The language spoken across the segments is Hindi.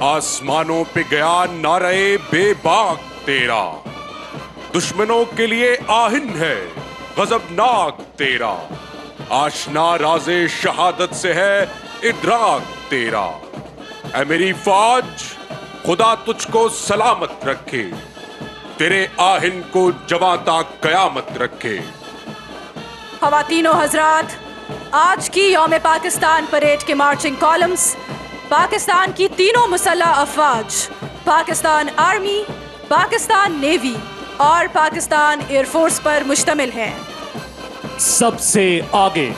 आसमानों पे गया नारे बेबाक तेरा, दुश्मनों के लिए आहिन है गजबनाक तेरा, आशना राज़े शहादत से है इदराक तेरा। ऐ मेरी फौज, खुदा तुझको सलामत रखे, तेरे आहिन को जवां तक कयामत रखे। ख़वातीनो हज़रात, आज की यौम पाकिस्तान परेड के मार्चिंग कॉलम्स पाकिस्तान की तीनों मुसल्लह अफ़वाज, पाकिस्तान आर्मी, पाकिस्तान नेवी और पाकिस्तान एयरफोर्स पर मुश्तमिल हैं। सबसे आगे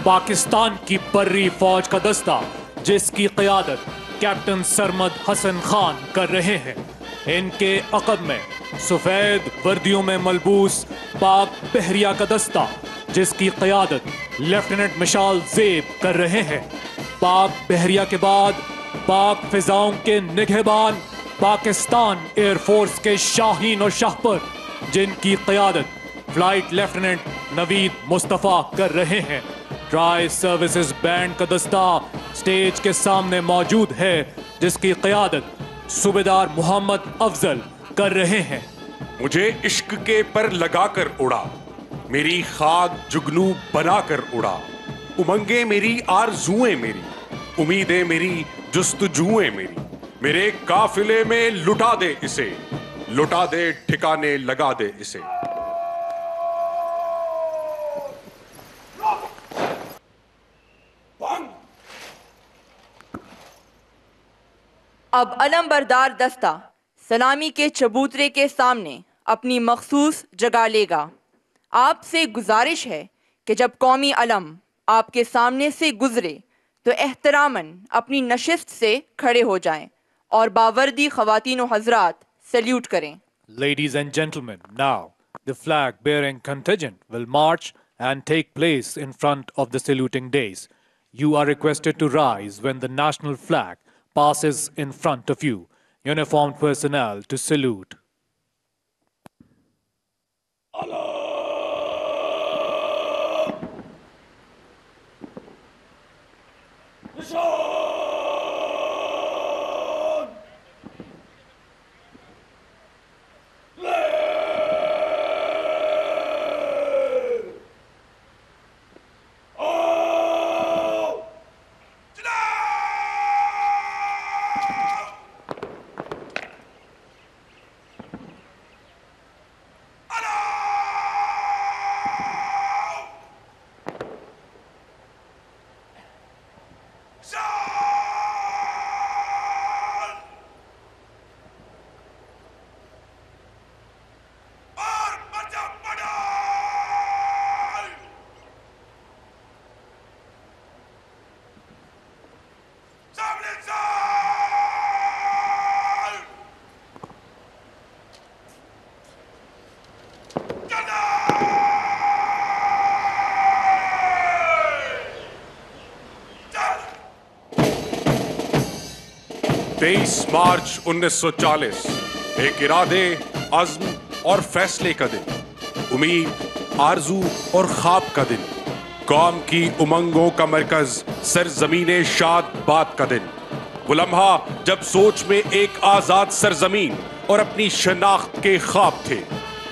पाकिस्तान की बर्री फौज का दस्ता, जिसकी क़यादत कैप्टन सरमद हसन खान कर रहे हैं। इनके अक़ब में सफ़ेद वर्दियों में मलबूस पाक बहरिया का दस्ता, जिसकी क़यादत लेफ्टिनेंट मिशाल ज़ेब कर रहे हैं। पाक बहरिया के बाद पाक फ़िज़ाओं के निगहबान पाकिस्तान एयरफोर्स के शाहीन और शाहपर, जिनकी क़यादत फ्लाइट लेफ्टिनेंट नवीद मुस्तफ़ा कर रहे हैं। ट्राई सर्विसेज बैंड का दस्ता स्टेज के सामने मौजूद है, जिसकी क़यादत सूबेदार मोहम्मद अफजल कर रहे हैं। मुझे इश्क के पर लगाकर उड़ा, मेरी खाक जुगनू बनाकर उड़ा, उमंगे मेरी आरज़ुएं मेरी, उम्मीदें मेरी जुस्तजुएं मेरी, मेरे काफिले में लुटा दे इसे, लुटा दे ठिकाने लगा दे इसे। अब अलमबरदार दस्ता सलामी के चबूतरे के सामने अपनी मखसूस जगह लेगा। आपसे गुजारिश है कि जब कौमी अलम आपके सामने से गुजरे तो एहतरामन अपनी नशिस्त से खड़े हो जाएं और बावर्दी ख़वातीनो हज़रात सल्यूट करें। Ladies and gentlemen, now the flag-bearing contingent will march and take place in front of the saluting dais. You are requested to rise when the national flag passes in front of you. Uniformed personnel to salute. मार्च 1940 एक इरादे, अज़्म और फैसले का दिन, उम्मीद, आरजू और ख्वाब का दिन, कौम की उमंगों का मरकज सरजमीने शाद बात का दिन, वो लम्हा जब सोच में एक आजाद सरजमीन और अपनी शनाख्त के ख्वाब थे।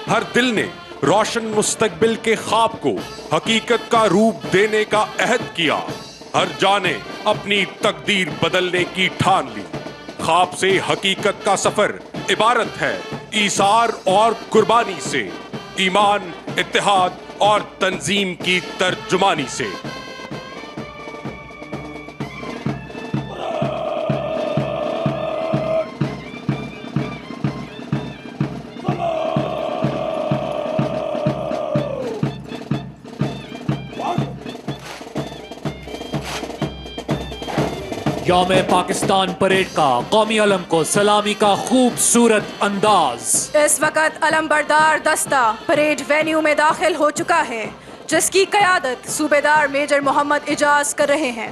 हर दिल ने रोशन मुस्तकबिल के ख्वाब को हकीकत का रूप देने का अहद किया। हर जाने अपनी तकदीर बदलने की ठान ली। ख्वाब से हकीकत का सफर इबारत है ईसार और कुर्बानी से, ईमान, इत्तेहाद और तंजीम की तर्जुमानी से। यौम पाकिस्तान परेड का कौमी अलम को सलामी का खूबसूरत अंदाज। इस वक्त अलमबरदार दस्ता परेड वेन्यू में दाखिल हो चुका है, जिसकी क़यादत सूबेदार मेजर मोहम्मद इजाज कर रहे हैं।